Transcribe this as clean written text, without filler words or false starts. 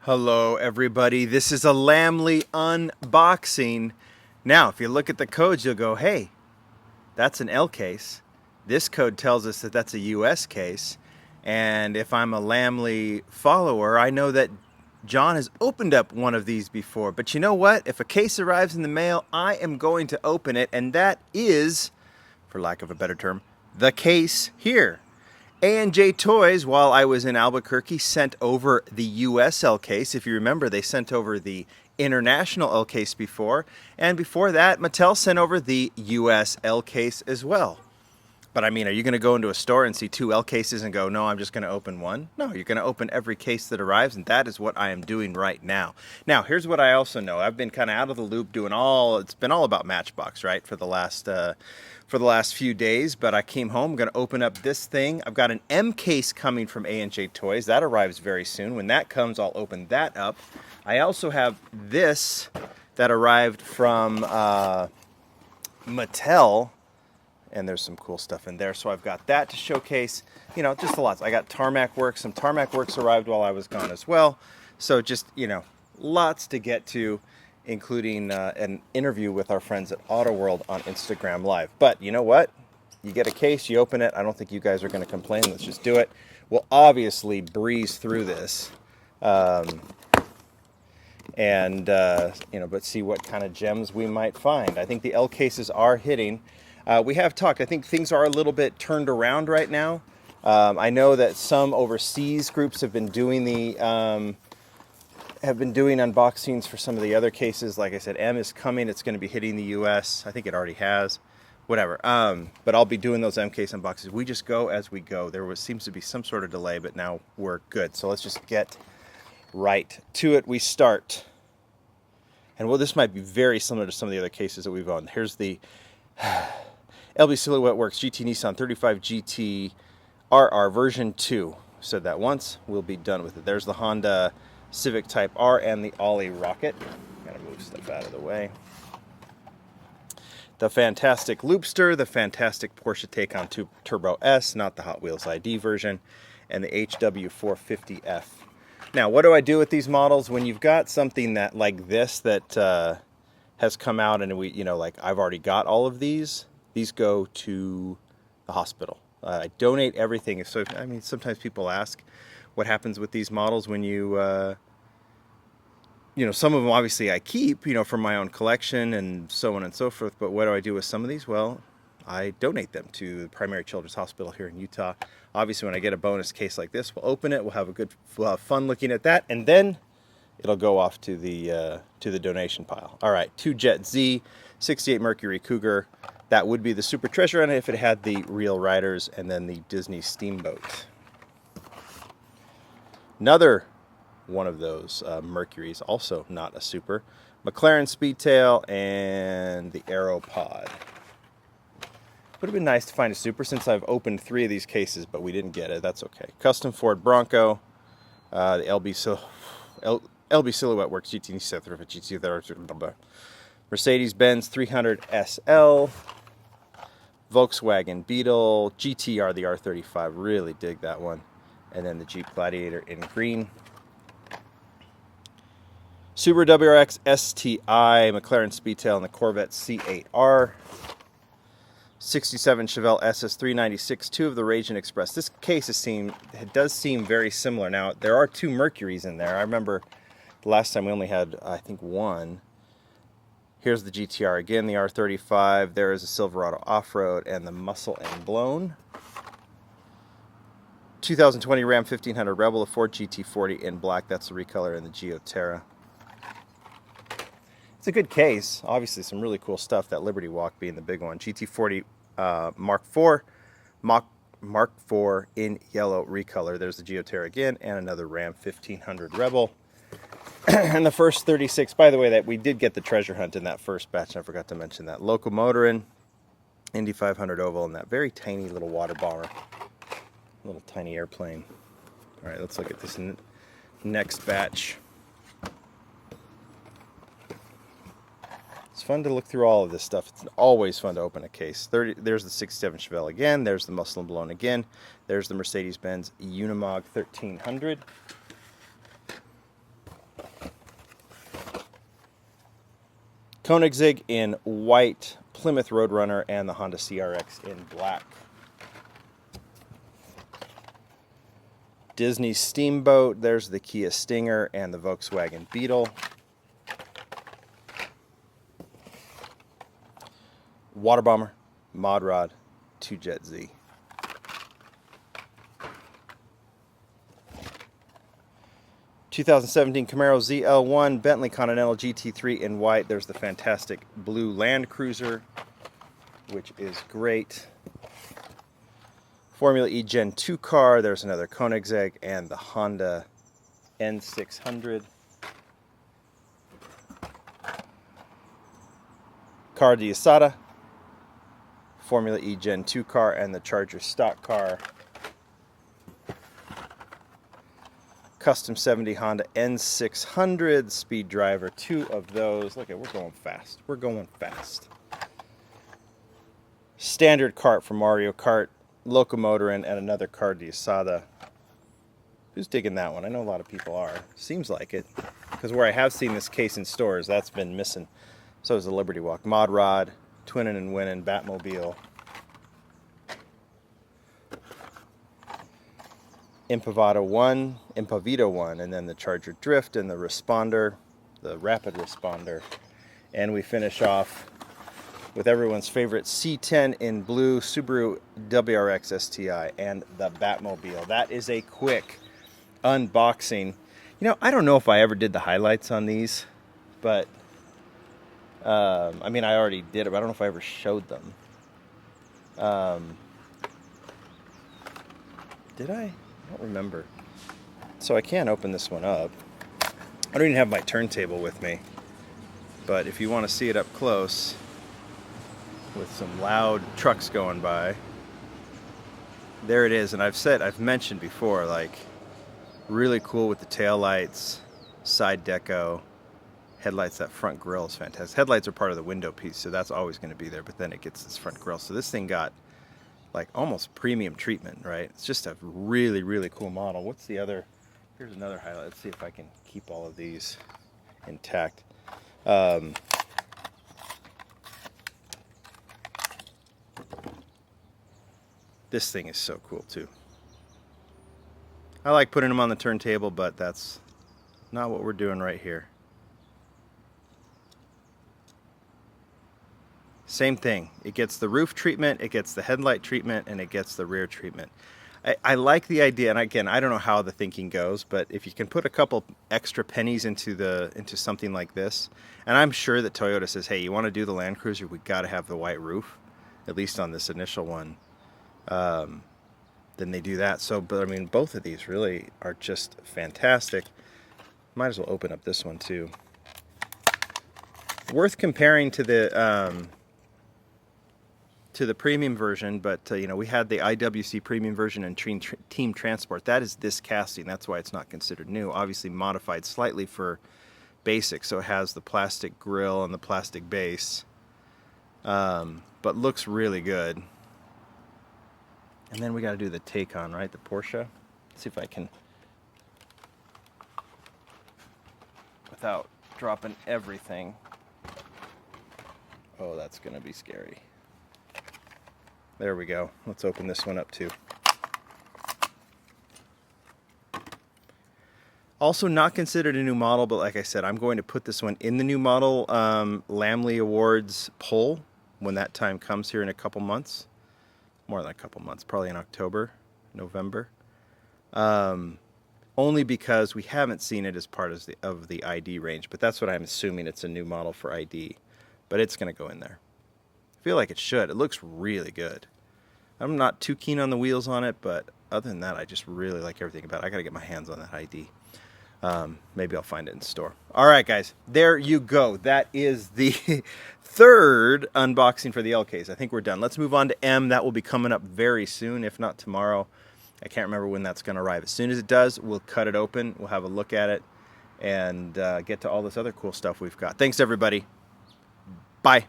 Hello everybody, this is a Lamley unboxing. Now if you look at the codes you'll go, hey, that's an L case. This code tells us that that's a US case. And if I'm a Lamley follower, I know that John has opened up one of these before. But you know what? If a case arrives in the mail, I am going to open it, and that is, for lack of a better term, the case here. A&J Toys, while I was in Albuquerque, sent over the US L case. If you remember, they sent over the international L case before. And before that, Mattel sent over the US L case as well. But I mean, are you going to go into a store and see two L cases and go, no, I'm just going to open one? No, you're going to open every case that arrives, and that is what I am doing right now. Now, here's what I also know. I've been kind of out of the loop doing it's been all about Matchbox, right, for the last few days, but I came home, I'm going to open up this thing. I've got an M case coming from A&J Toys. That arrives very soon. When that comes, I'll open that up. I also have this that arrived from Mattel, and there's some cool stuff in there. So I've got that to showcase, just a lot. I got Tarmac Works. Some Tarmac Works arrived while I was gone as well. So just, lots to get to, including an interview with our friends at Auto World on Instagram Live. But you know what? You get a case, you open it. I don't think you guys are going to complain. Let's just do it. We'll obviously breeze through this. But see what kind of gems we might find. I think the L cases are hitting. We have talked. I think things are a little bit turned around right now. I know that some overseas groups have been doing unboxings for some of the other cases. Like I said, M is coming. It's going to be hitting the US. I think it already has. Whatever. But I'll be doing those M case unboxings. We just go as we go. Seems to be some sort of delay, but now we're good. So let's just get right to it. We start. And this might be very similar to some of the other cases that we've owned. Here's the LB Silhouette Works GT Nissan 35 GT RR version 2. Said that once. We'll be done with it. There's the Honda Civic Type R and the Ollie Rocket. Gotta move stuff out of the way. The fantastic Loopster, the fantastic Porsche Taycan Turbo S, not the Hot Wheels ID version, and the HW450F. Now, what do I do with these models when you've got something that like this that has come out and I've already got all of these? These go to the hospital. I donate everything. So, sometimes people ask what happens with these models when some of them obviously I keep, from my own collection and so on and so forth. But what do I do with some of these? Well, I donate them to the Primary Children's Hospital here in Utah. Obviously, when I get a bonus case like this, we'll open it. We'll have fun looking at that, and then it'll go off to the donation pile. All right, 2 Jet Z, 68 Mercury Cougar. That would be the Super Treasure on it if it had the Real Riders and then the Disney Steamboat. Another one of those Mercuries, also not a Super. McLaren Speedtail and the Aero Pod. Would have been nice to find a Super since I've opened 3 of these cases, but we didn't get it. That's okay. Custom Ford Bronco, the LB Silhouette Works GT GT, Mercedes-Benz 300 SL, Volkswagen Beetle, GTR, the R35, really dig that one. And then the Jeep Gladiator in green. Subaru WRX STI, McLaren Speedtail, and the Corvette C8R. 67 Chevelle SS396, 2 of the Raging Express. This case does seem very similar. Now, there are 2 Mercuries in there. I remember the last time we only had, I think, 1. Here's the GTR again, the R35. There is a Silverado Off-Road and the Muscle and Blown. 2020 Ram 1500 Rebel, a Ford GT40 in black. That's the recolor in the Geoterra. It's a good case. Obviously, some really cool stuff. That Liberty Walk being the big one. GT40 Mark IV. Mark IV in yellow recolor. There's the Geoterra again, and another Ram 1500 Rebel. And the first 36, by the way, that we did get the treasure hunt in that first batch, and I forgot to mention that. Locomotorin, Indy 500 Oval, and that very tiny little water bomber. Little tiny airplane. All right, let's look at this next batch. It's fun to look through all of this stuff. It's always fun to open a case. There's the 67 Chevelle again. There's the Muscle and Blown again. There's the Mercedes-Benz Unimog 1300. Koenigsegg in white, Plymouth Roadrunner, and the Honda CRX in black. Disney Steamboat, there's the Kia Stinger and the Volkswagen Beetle. Water Bomber, Mod Rod, 2Jet Z. (2017) Camaro ZL1, Bentley Continental GT3 in white. There's the fantastic blue Land Cruiser, which is great. Formula E Gen 2 car. There's another Koenigsegg and the Honda N600. Car de Asada. Formula E Gen 2 car and the Charger stock car. Custom 70 Honda N600 Speed Driver, 2 of those. Look at, we're going fast. We're going fast. Standard cart from Mario Kart, Locomotorin, and another Car de Asada. Who's digging that one? I know a lot of people are. Seems like it. Because where I have seen this case in stores, that's been missing. So is the Liberty Walk. Mod Rod, Twinnin' and Winnin', Batmobile. Impavado 1, and then the Charger Drift and the Responder, the Rapid Responder. And we finish off with everyone's favorite C10 in blue, Subaru WRX STI, and the Batmobile. That is a quick unboxing. You know, I don't know if I ever did the highlights on these, but I mean, I already did it, but I don't know if I ever showed them. Did I? I don't remember. So I can't open this one up. I don't even have my turntable with me. But if you want to see it up close, with some loud trucks going by, there it is. And I've mentioned before, like, really cool with the tail lights, side deco, headlights. That front grille is fantastic. Headlights are part of the window piece, so that's always going to be there. But then it gets this front grille. So this thing got like almost premium treatment, right? It's just a really, really cool model. What's the other? Here's another highlight. Let's see if I can keep all of these intact. This thing is so cool too. I like putting them on the turntable, but that's not what we're doing right here. Same thing. It gets the roof treatment, it gets the headlight treatment, and it gets the rear treatment. I like the idea, and again, I don't know how the thinking goes, but if you can put a couple extra pennies into something like this, and I'm sure that Toyota says, hey, you want to do the Land Cruiser, we got to have the white roof, at least on this initial one. Then they do that. So, but I mean, both of these really are just fantastic. Might as well open up this one too. Worth comparing to the premium version, but you know, we had the IWC premium version and Team Transport. That is this casting. That's why it's not considered new. Obviously modified slightly for basic, so it has the plastic grille and the plastic base, but looks really good. And then we got to do the Taycan, right? The Porsche. Let's see if I can, without dropping everything. Oh, that's going to be scary. There we go. Let's open this one up too. Also not considered a new model, but like I said, I'm going to put this one in the new model Lamley Awards poll when that time comes here in a couple months. More than a couple months, probably in October, November. Only because we haven't seen it as part of the ID range, but that's what I'm assuming. It's a new model for ID, but it's going to go in there. I feel like it should. It looks really good. I'm not too keen on the wheels on it, but other than that, I just really like everything about it. I got to get my hands on that ID. Maybe I'll find it in store. All right, guys, there you go. That is the third unboxing for the L case. I think we're done. Let's move on to M. That will be coming up very soon, if not tomorrow. I can't remember when that's going to arrive. As soon as it does, we'll cut it open. We'll have a look at it and get to all this other cool stuff we've got. Thanks, everybody. Bye.